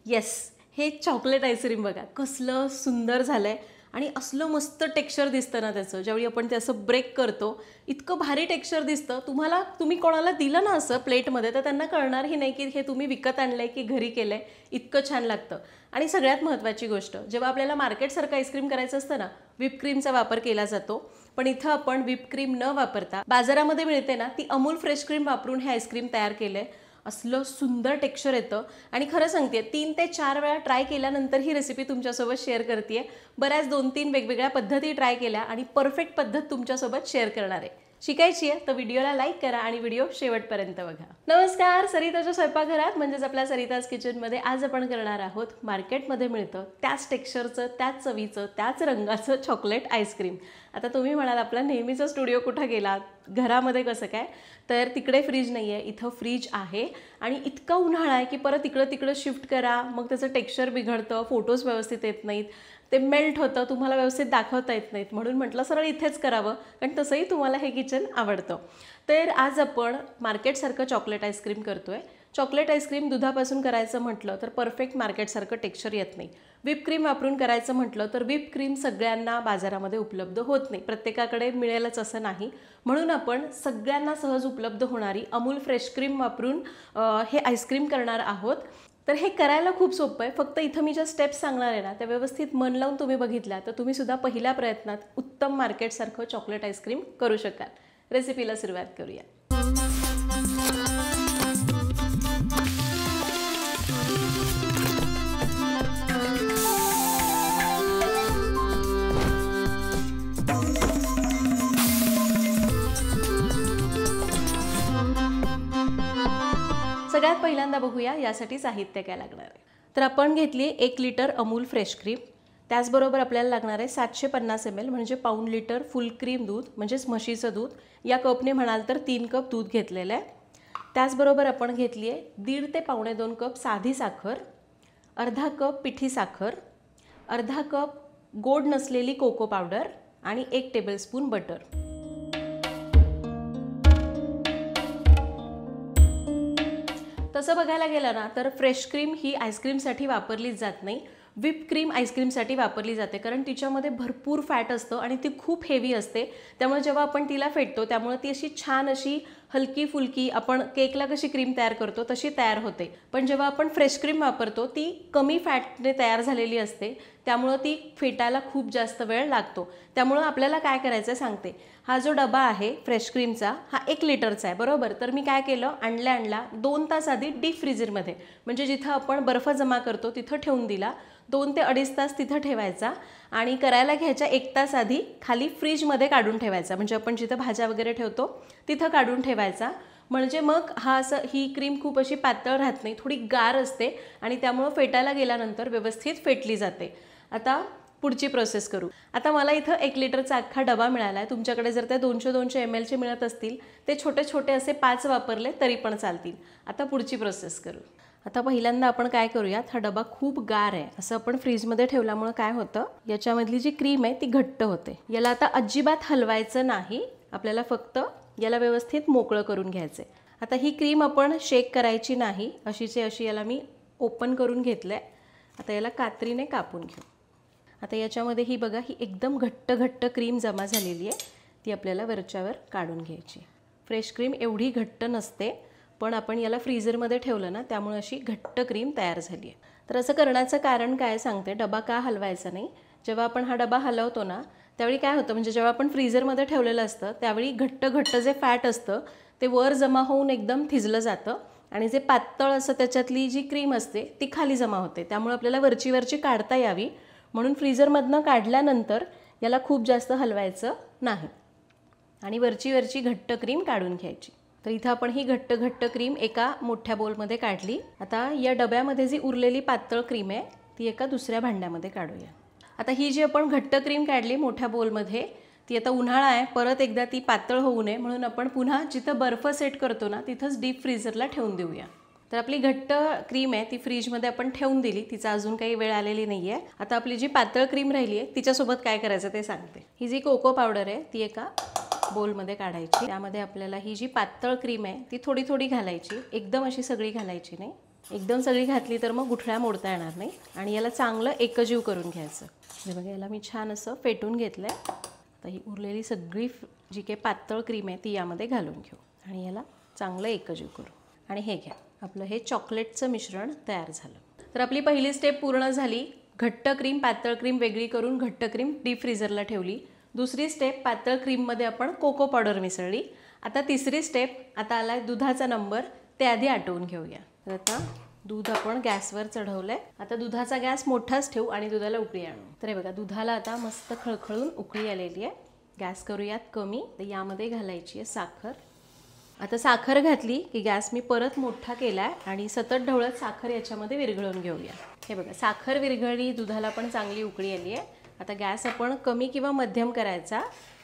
Yes, हे chocolate ice cream बघा कसलं सुंदर झालंय आणि असलं मस्त टेक्स्चर दिसतं ना त्याचं. ज्यावेळी आपण ते असं ब्रेक करतो इतकं भारी टेक्स्चर दिसतं. तुम्ही कोणाला दिलं ना असं प्लेटमध्ये तर त्यांना कळणारही नाही की हे तुम्ही विकत आणलंय की घरी केलंय. इतकं छान लागतं. आणि सगळ्यात महत्त्वाची गोष्ट, जेव्हा आपल्याला मार्केटसारखं आईस्क्रीम करायचं असतं ना, व्हिप क्रीमचा वापर केला जातो. पण इथं आपण व्हिप क्रीम न वापरता बाजारामध्ये मिळते ना ती अमूल फ्रेश क्रीम वापरून हे आईस्क्रीम तयार केलंय. असलं सुंदर टेक्स्चर येतं. आणि खरं सांगते 3 ते 4 वेळा ट्राय केल्यानंतर ही रेसिपी तुमच्यासोबत शेअर करते. बऱ्याच 2-3 वेगवेगळ्या पद्धती ट्राय केल्या आणि परफेक्ट पद्धत तुमच्यासोबत शेअर करणार आहे. शिकायची आहे तर व्हिडिओला लाईक करा आणि व्हिडिओ शेवटपर्यंत बघा. नमस्कार, सरिताच्या स्वयंपाकघरात म्हणजेच आपल्या सरिताज किचनमध्ये आज आपण करणार आहोत मार्केटमध्ये मिळतं त्याच टेक्स्चरचं, त्याच चवीचं, त्याच रंगाचं चॉकलेट आईस्क्रीम. आता तुम्ही म्हणाल आपला नेहमीचा स्टुडिओ कुठं गेला, घरामध्ये कसं काय? तर तिकडे फ्रीज नाही आहे, इथं फ्रीज आहे. आणि इतका उन्हाळा आहे की परत तिकडं शिफ्ट करा, मग त्याचं टेक्स्चर बिघडतं, फोटोज व्यवस्थित येत नाहीत, ते मेल्ट होतं, तुम्हाला व्यवस्थित दाखवता येत नाहीत. म्हणून म्हटलं सरळ इथेच करावं, कारण तसंही तुम्हाला हे किचन आवडतं. तर आज आपण मार्केटसारखं चॉकलेट आईस्क्रीम करतोय. चॉकलेट आईस्क्रीम दुधापासून करायचं म्हटलं तर परफेक्ट मार्केटसारखं टेक्स्चर येत नाही. व्हिप क्रीम वापरून करायचं म्हटलं तर व्हिप क्रीम सगळ्यांना बाजारामध्ये उपलब्ध होत नाही, प्रत्येकाकडे मिळेलच असं नाही. म्हणून आपण सगळ्यांना सहज उपलब्ध होणारी अमूल फ्रेश क्रीम वापरून हे आईस्क्रीम करणार आहोत. तर हे करायला खूप सोपं आहे. फक्त इथं मी ज्या स्टेप्स सांगणार आहे ना त्या व्यवस्थित मन लावून तुम्ही बघितल्या तर तुम्ही सुद्धा पहिल्या प्रयत्नात उत्तम मार्केटसारखं चॉकलेट आईस्क्रीम करू शकाल. रेसिपीला सुरुवात करूया. सगळ्यात पहिल्यांदा बघूया यासाठी साहित्य काय लागणार आहे. तर आपण घेतली 1 लिटर अमूल फ्रेश क्रीम. त्याचबरोबर आपल्याला लागणार आहे 750 ml म्हणजे पाऊण लिटर फुल क्रीम दूध म्हणजेच म्हशीचं दूध. या कपने म्हणाल तर 3 कप दूध घेतलेलं आहे. त्याचबरोबर आपण घेतली आहे 1.5 ते पावणे 2 कप साधी साखर, अर्धा कप पिठी साखर, अर्धा कप गोड नसलेली कोको पावडर आणि 1 टेबलस्पून बटर. तसं बघायला गेलं ना तर फ्रेश क्रीम ही आईस्क्रीमसाठी वापरलीच जात नाही, व्हिप क्रीम आईस्क्रीमसाठी वापरली जाते. कारण तिच्यामध्ये भरपूर फॅट असतं आणि ती खूप हेवी असते. त्यामुळे जेव्हा आपण तिला फेटतो त्यामुळे ती अशी छान अशी हलकी फुलकी, आपण केकला कशी क्रीम तयार करतो तशी तयार होते. पण जेव्हा आपण फ्रेश क्रीम वापरतो ती कमी फॅटने तयार झालेली असते, त्यामुळे ती फेटायला खूप जास्त वेळ लागतो. त्यामुळे आपल्याला काय करायचं सांगते. हा जो डबा आहे फ्रेश क्रीमचा हा 1 लिटरचा आहे बरोबर. तर मी काय केलं, आणला 2 तास आधी डीप फ्रीजरमध्ये, म्हणजे जिथं आपण बर्फ जमा करतो तिथं ठेवून दिला. 2 ते 2.5 तास तिथं ठेवायचा आणि करायला घ्यायच्या 1 तास आधी खाली फ्रीजमध्ये काढून ठेवायचा. म्हणजे आपण जिथं भाज्या वगैरे ठेवतो तिथं काढून ठेवायचा. म्हणजे मग ही क्रीम खूप अशी पातळ राहत नाही, थोडी गार असते आणि त्यामुळे फेटायला गेल्यानंतर व्यवस्थित फेटली जाते. आता पुढची प्रोसेस करू. आता मला इथं 1 लिटरचा अख्खा डबा मिळाला आहे. तुमच्याकडे जर ते 200 ml मिळत असतील ते छोटे छोटे असे 5 वापरले तरी पण चालतील. आता पुढची प्रोसेस करू. आता पहिल्यांदा आपण काय करूयात, हा डबा खूप गार आहे असं आपण फ्रीजमध्ये ठेवल्यामुळे काय होतं, याच्यामधली जी क्रीम आहे ती घट्ट होते. याला आता अजिबात हलवायचं नाही, आपल्याला फक्त याला व्यवस्थित मोकळं करून घ्यायचं आहे. आता ही क्रीम आपण शेक करायची नाही, अशीचे अशी याला मी ओपन करून घेतलं आहे. आता याला कात्रीने कापून घेऊ. आता याच्यामध्ये ही बघा ही एकदम घट्ट क्रीम जमा झालेली आहे, ती आपल्याला वरच्यावर काढून घ्यायची. फ्रेश क्रीम एवढी घट्ट नसते, पण आपण याला फ्रीजरमध्ये ठेवलं ना त्यामुळे अशी घट्ट क्रीम तयार झाली आहे. तर असं करण्याचं कारण काय सांगते, डबा का हलवायचा नाही. जेव्हा आपण हा डबा हलवतो ना त्यावेळी काय होतं, म्हणजे जेव्हा आपण फ्रीजरमध्ये ठेवलेलं असतं त्यावेळी घट्ट जे फॅट असतं ते वर जमा होऊन एकदम थिजलं जातं आणि जे पातळ असं त्याच्यातली जी क्रीम असते ती खाली जमा होते. त्यामुळे आपल्याला वरची काढता यावी म्हणून फ्रीजरमधनं काढल्यानंतर याला खूप जास्त हलवायचं नाही आणि वरची घट्ट क्रीम काढून घ्यायची. तर इथं आपण ही घट्ट क्रीम एका मोठ्या बोलमध्ये काढली. आता या डब्यामध्ये जी उरलेली पातळ क्रीम आहे ती एका दुसऱ्या भांड्यामध्ये काढूया. आता ही जी आपण घट्ट क्रीम काढली मोठ्या बोलमध्ये, ती आता उन्हाळा आहे, परत एकदा ती पातळ होऊ नये म्हणून आपण पुन्हा जिथं बर्फ सेट करतो ना तिथंच डीप फ्रीजरला ठेवून देऊया. तर आपली घट्ट क्रीम आहे ती फ्रीजमध्ये आपण ठेवून दिली, तिचा अजून काही वेळ आलेली नाही आहे. आता आपली जी पातळ क्रीम राहिली आहे तिच्यासोबत काय करायचं ते सांगते. ही जी कोको पावडर आहे ती एका बोलमध्ये काढायची. त्यामध्ये आपल्याला ही जी पातळ क्रीम आहे ती थोडी घालायची, एकदम अशी सगळी घालायची नाही. एकदम सगळी घातली तर मग गुठळ्या मोडता येणार नाही आणि याला चांगलं एकजीव करून घ्यायचं. हे बघा याला मी छान असं फेटून घेतलं आहे. आता ही उरलेली सगळी जी काही पातळ क्रीम आहे ती यामध्ये घालून घेऊ आणि याला चांगलं एकजीव करू. आणि हे घ्या, आपलं हे चॉकलेटचं मिश्रण तयार झालं. तर आपली पहिली स्टेप पूर्ण झाली. घट्ट क्रीम पातळ क्रीम वेगळी करून घट्ट क्रीम डीप फ्रीझरला ठेवली. दुसरी स्टेप पातळ क्रीममध्ये आपण कोको पावडर मिसळली. आता तिसरी स्टेप, आता आला दुधाचा नंबर, ते आधी आटवून घेऊया. तर आता दूध आपण गॅसवर चढवलंय. आता दुधाचा गॅस मोठाच ठेवू आणि दुधाला उकळी आणू. तर हे बघा दुधाला आता मस्त खळखळून उकळी आलेली आहे. गॅस करूयात कमी. तर यामध्ये घालायची आहे साखर. आता साखर घातली की गॅस मी परत मोठा केला आहे आणि सतत ढवळत साखर याच्यामध्ये विरघळून घेऊया. हे बघा साखर विरघळली, दुधाला पण चांगली उकळी आली आहे. आता गॅस आपण कमी किंवा मध्यम करायचा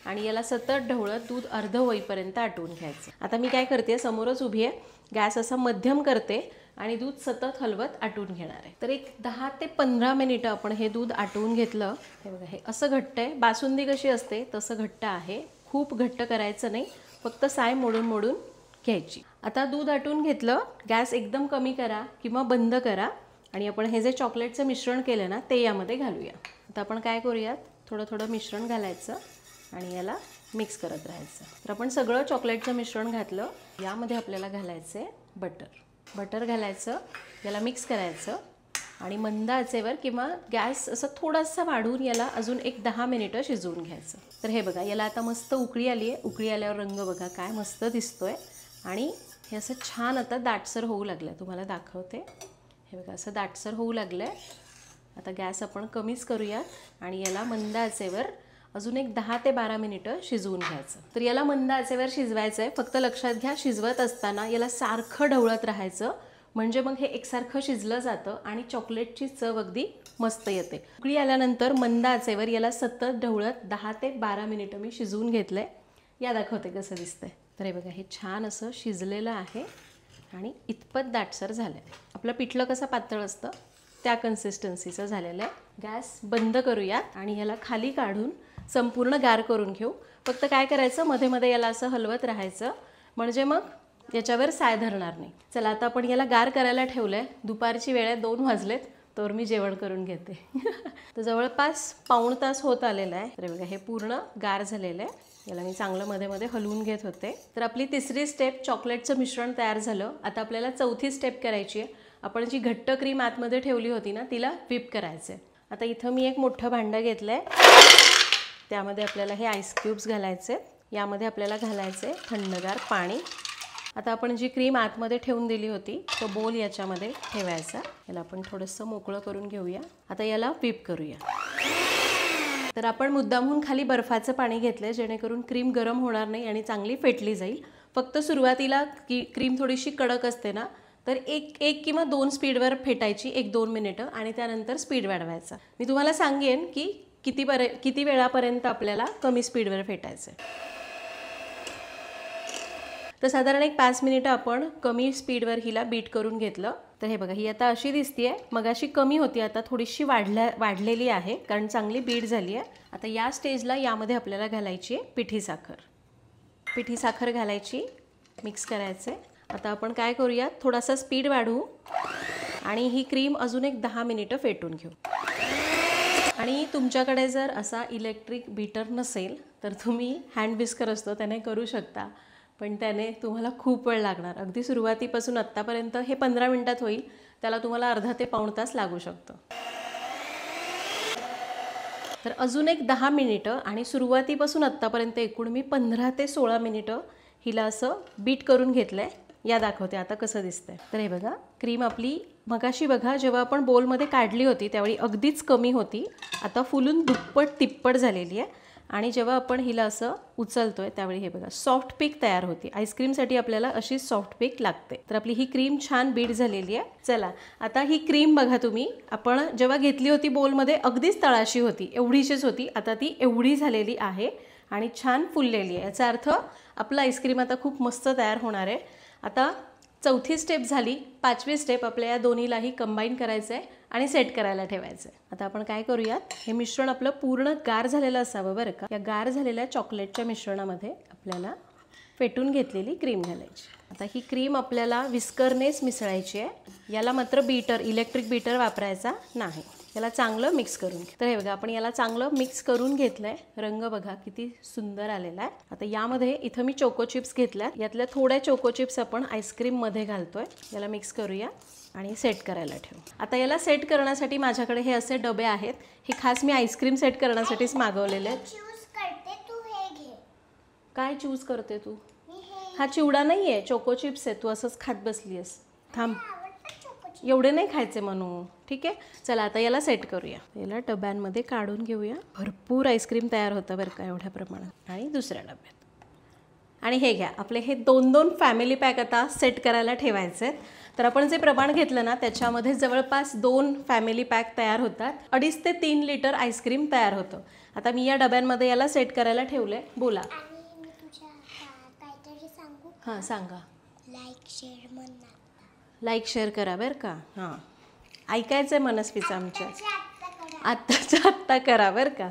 आणि याला सतत ढवळत दूध अर्ध होईपर्यंत आटवून घ्यायचं. आता मी काय करते, समोरच उभी आहे, गॅस असा मध्यम करते आणि दूध सतत हलवत आटवून घेणार आहे. तर एक 10 ते 15 मिनिटं आपण हे दूध आटवून घेतलं. हे बघा हे असं घट्ट आहे, बासुंदी कशी असते तसं घट्ट आहे. खूप घट्ट करायचं नाही, फक्त साय मोडून मोडून घ्यायची. आता दूध आटवून घेतलं, गॅस एकदम कमी करा किंवा बंद करा आणि आपण हे जे चॉकलेटचं मिश्रण केलं ना ते यामध्ये घालूया. आता आपण काय करूयात, थोडं थोडं मिश्रण घालायचं आणि याला मिक्स करत राहायचं. तर आपण सगळं चॉकलेटचं मिश्रण घातलं. यामध्ये आपल्याला घालायचं आहे बटर घालायचं, याला मिक्स करायचं आणि मंद आचेवर किंवा गॅस असं थोडासा वाढवून याला अजून एक 10 मिनिटं शिजवून घ्यायचं. तर हे बघा याला आता मस्त उकळी आली आहे. उकळी आल्यावर रंग बघा काय मस्त दिसतोय आणि हे असं छान आता दाटसर होऊ लागलं. तुम्हाला दाखवते, हे बघा असं दाटसर होऊ लागलं आहे. आता गॅस आपण कमीच करूया आणि याला मंद आचेवर अजून एक 10 ते 12 मिनिटं शिजवून घ्यायचं. तर याला मंद आचेवर शिजवायचं आहे. फक्त लक्षात घ्या, शिजवत असताना याला सारखं ढवळत राहायचं, म्हणजे मग हे एकसारखं शिजलं जातं आणि चॉकलेटची चव अगदी मस्त येते. उकळी आल्यानंतर मंद आचेवर याला सतत ढवळत 10 ते 12 मिनिटं मी शिजवून घेतलं आहे. या दाखवते कसं दिसतंय. तर हे बघा हे छान असं शिजलेलं आहे आणि इतपत दाटसर झालं आहे. आपलं पिठलं कसं पातळ असतं त्या कन्सिस्टन्सीचं झालेलं आहे. गॅस बंद करूया आणि याला खाली काढून संपूर्ण गार करून घेऊ. फक्त काय करायचं, मध्ये मध्ये याला असं हलवत राहायचं, म्हणजे मग याच्यावर साय धरणार नाही. चला आता आपण याला गार करायला ठेवलं आहे. दुपारची वेळ आहे, 2 वाजलेत, तर मी जेवण करून घेते. तर जवळपास पाऊण तास होत आलेला आहे. तर बघा हे पूर्ण गार झालेलं आहे. याला मी चांगलं मध्ये मध्ये हलवून घेत होते. तर आपली तिसरी स्टेप चॉकलेटचं मिश्रण तयार झालं. आता आपल्याला चौथी स्टेप करायची आहे. आपण जी घट्ट क्रीम आतमध्ये ठेवली होती ना तिला व्हिप करायचं आहे. आता इथं मी एक मोठं भांडं घेतलं आहे. त्यामध्ये आपल्याला हे आईस क्यूब्स घालायचे. यामध्ये आपल्याला घालायचे थंडगार पाणी. आता आपण जी क्रीम आतमध्ये ठेवून दिली होती तो बोल याच्यामध्ये ठेवायचा. याला आपण थोडंसं मोकळं करून घेऊया. आता याला व्हिप करूया. तर आपण मुद्दामहून खाली बर्फाचं पाणी घेतलं जेणेकरून क्रीम गरम होणार नाही आणि चांगली फेटली जाईल. फक्त सुरुवातीला क्रीम थोडीशी कडक असते ना, तर एक किंवा 2 स्पीडवर फेटायची 1-2 मिनिटं आणि त्यानंतर स्पीड वाढवायचा. मी तुम्हाला सांगेन की किती वेळापर्यंत आपल्याला कमी स्पीडवर फेटायचं आहे. तर साधारण एक 5 मिनिटं आपण कमी स्पीडवर हिला बीट करून घेतलं. तर हे बघा ही आता अशी दिसतीये. मगाशी कमी होती, आता थोडीशी वाढलेली आहे कारण चांगली बीट झाली आहे. आता या स्टेजला यामध्ये आपल्याला घालायची आहे पिठी साखर घालायची, मिक्स करायचे. आता आपण काय करूया, थोडासा स्पीड वाढवू आणि ही क्रीम अजून एक 10 मिनिटं फेटून घेऊ. आणि तुमच्याकडे जर असा इलेक्ट्रिक बीटर नसेल तर तुम्ही हँड विस्कर असतो त्याने करू शकता, पण त्याने तुम्हाला खूप वेळ लागणार. अगदी सुरुवातीपासून आत्तापर्यंत हे 15 मिनिटात होईल, त्याला तुम्हाला अर्धा ते पाऊण तास लागू शकतो. तर अजून एक 10 मिनिटं आणि सुरुवातीपासून आत्तापर्यंत एकूण मी 15 ते 16 मिनिटं हिला असं बीट करून घेतलं आहे. या दाखवते आता कसं दिसतंय. तर हे बघा क्रीम आपली मगाशी बघा जेव्हा आपण बोलमध्ये काढली होती त्यावेळी अगदीच कमी होती, आता फुलून दुप्पट तिप्पट झालेली आहे. आणि जेव्हा आपण हिला असं उचलतोय त्यावेळी हे बघा सॉफ्ट पीक तयार होते. आईस्क्रीमसाठी आपल्याला अशी सॉफ्ट पीक लागते. तर आपली ही क्रीम छान बीट झालेली आहे. चला आता ही क्रीम बघा तुम्ही, आपण जेव्हा घेतली होती बोलमध्ये अगदीच तळाशी होती, एवढीशीच होती, आता ती एवढी झालेली आहे आणि छान फुललेली आहे. याचा अर्थ आपलं आईस्क्रीम आता खूप मस्त तयार होणार आहे. आता चौथी स्टेप झाली. 5वी स्टेप आपल्या या दोन्हीलाही कंबाईन करायचं आहे आणि सेट करायला ठेवायचं आहे. आता आपण काय करूयात, हे मिश्रण आपलं पूर्ण गार झालेलं असावं बरं का. या गार झालेल्या चॉकलेटच्या मिश्रणामध्ये आपल्याला फेटून घेतलेली क्रीम घालायची. आता ही क्रीम आपल्याला विस्करनेच मिसळायची आहे. याला मात्र बीटर, इलेक्ट्रिक बीटर वापरायचा नाही. याला चांगलं मिक्स करून घे. तर हे बघा आपण याला चांगलं मिक्स करून घेतलंय. रंग बघा किती सुंदर आलेला आहे. आता यामध्ये इथं मी चोको चिप्स घेतल्यात. यातल्या थोड्या चोको चिप्स आपण आईस्क्रीममध्ये घालतोय. याला मिक्स करूया आणि सेट करायला ठेवू. आता याला सेट करण्यासाठी माझ्याकडे हे असे डबे आहेत. हे खास मी आईस्क्रीम सेट करण्यासाठीच मागवलेले आहेत. काय चूज करते तू? हा चिवडा नाही आहे, चोको चिप्स आहे. तू असंच खात बसली आहेस. थांब, एवढे नाही खायचे म्हणू. ठीक आहे, चला आता याला सेट करूया. याला डब्यांमध्ये काढून घेऊया. भरपूर आईस्क्रीम तयार होतं बरं का एवढ्या प्रमाणात. आणि दुसऱ्या डब्यात. आणि हे घ्या, आपले हे 2-2 फॅमिली पॅक आता सेट करायला ठेवायचे आहेत. तर आपण जे प्रमाण घेतलं ना त्याच्यामध्ये जवळपास 2 फॅमिली पॅक तयार होतात. 2.5 ते 3 लिटर आईस्क्रीम तयार होतं. आता मी या डब्यांमध्ये याला सेट करायला ठेवले. बोला. हां सांगा. लाईक शेअर करा बरं का. हां, ऐकायचं आहे मनस्वीचं आमच्या. आत्ताच्या आत्ता करा बरं का.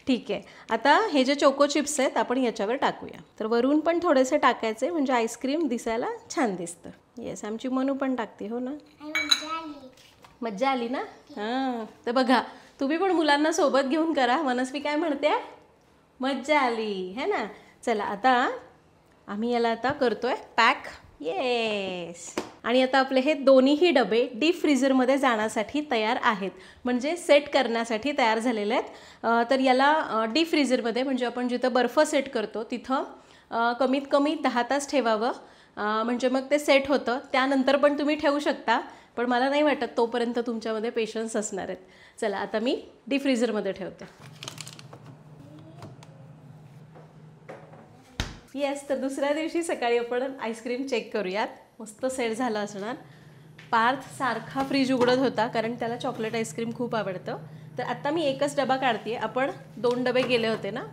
ठीक आहे, आता हे जे चोको चिप्स आहेत आपण याच्यावर टाकूया. तर वरून पण थोडेसे टाकायचे म्हणजे आईस्क्रीम दिसायला छान दिसतं. येस, आमची मनू पण टाकते. हो ना, मज्जा आली ना. हां, तर बघा तुम्ही पण मुलांना सोबत घेऊन करा. मनस्वी काय म्हणते? मज्जा आली है ना. चला आता आम्ही याला आता करतोय पॅक. येस, आणि आता आपले हे दोन्हीही डबे डीप फ्रीझरमध्ये जाण्यासाठी तयार आहेत. म्हणजे सेट करण्यासाठी तयार झालेले आहेत. तर याला डीप फ्रीझरमध्ये म्हणजे आपण जिथं बर्फ सेट करतो तिथं कमीत कमी 10 तास ठेवावं. म्हणजे मग ते सेट होतं. त्यानंतर पण तुम्ही ठेवू शकता, पण मला नाही वाटत तोपर्यंत तुमच्यामध्ये पेशन्स असणार आहेत. चला आता मी डीप फ्रीझरमध्ये ठेवते. येस, तर दुसऱ्या दिवशी सकाळी आपण आईस्क्रीम चेक करूयात. मस्त सेट झालं असणार. पार्थ सारखा फ्रीज उघडत होता कारण त्याला चॉकलेट आईस्क्रीम खूप आवडतं. तर आत्ता मी एकच डबा काढते. आपण 2 डबे गेले होते ना,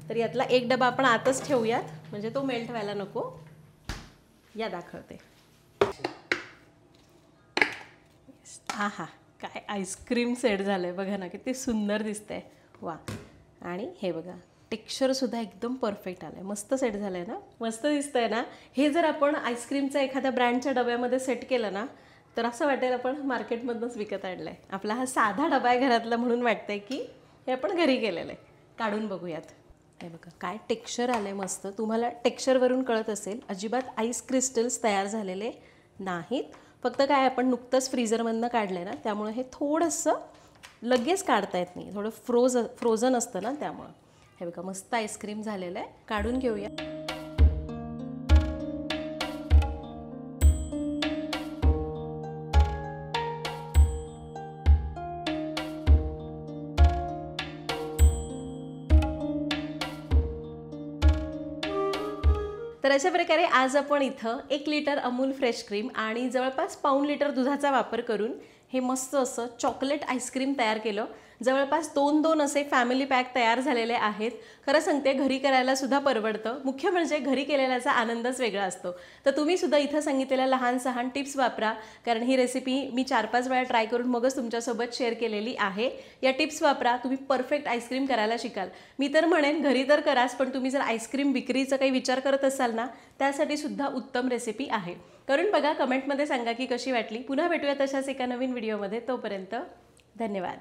तर यातला एक डबा आपण आतच ठेवूयात म्हणजे तो मेल्ट व्हायला नको. या दाखवते. आहा, काय आईस्क्रीम सेट झालं आहे बघा ना, किती सुंदर दिसतंय. वा, आणि हे बघा टेक्स्चरसुद्धा एकदम परफेक्ट आलं आहे. मस्त सेट झालं आहे ना, मस्त दिसतं आहे ना. हे जर आपण आईस्क्रीमचं एखाद्या ब्रँडच्या डब्यामध्ये सेट केलं ना तर असं वाटेल आपण मार्केटमधूनच विकत आणलं आहे. आपला हा साधा डबा आहे घरातला म्हणून वाटतंय की हे आपण घरी केलेलं आहे. काढून बघूयात. हे बघा काय टेक्स्चर आलं आहे मस्त. तुम्हाला टेक्स्चरवरून कळत असेल अजिबात आईस क्रिस्टल्स तयार झालेले नाहीत. फक्त काय आपण नुकतंच फ्रीझरमधनं काढलं आहे ना त्यामुळे हे थोडंसं लगेच काढता येत नाही. थोडं फ्रोझन असतं ना त्यामुळं. हे बघा मस्त आईस्क्रीम झालेलं आहे. काढून घेऊया. तर अशा प्रकारे आज आपण इथं 1 लिटर अमूल फ्रेश क्रीम आणि जवळपास पाऊण लिटर दुधाचा वापर करून हे मस्त असं चॉकलेट आईस्क्रीम तयार केलं. जवळपास 2-2 असे फॅमिली पॅक तयार झालेले आहेत. खरं सांगते घरी करायला सुद्धा परवडतं. मुख्य म्हणजे घरी केलेल्याचा आनंदच वेगळा असतो. तर तुम्ही सुद्धा इथं सांगितलेल्या लहान-सहान टिप्स वापरा. कारण ही रेसिपी मी 4-5 वेळा ट्राय करून मगच तुमच्यासोबत शेअर केलेली आहे. या टिप्स वापरा, तुम्ही परफेक्ट आईस्क्रीम करायला शिकाल. मी तर म्हणेन घरी तर कराच, पण तुम्ही जर आईस्क्रीम विक्रीचा काही विचार करत असाल ना त्यासाठी सुद्धा उत्तम रेसिपी आहे. करून बघा, कमेंटमध्ये सांगा की कशी वाटली. पुन्हा भेटूया तशाच एका नवीन व्हिडिओमध्ये. तोपर्यंत धन्यवाद.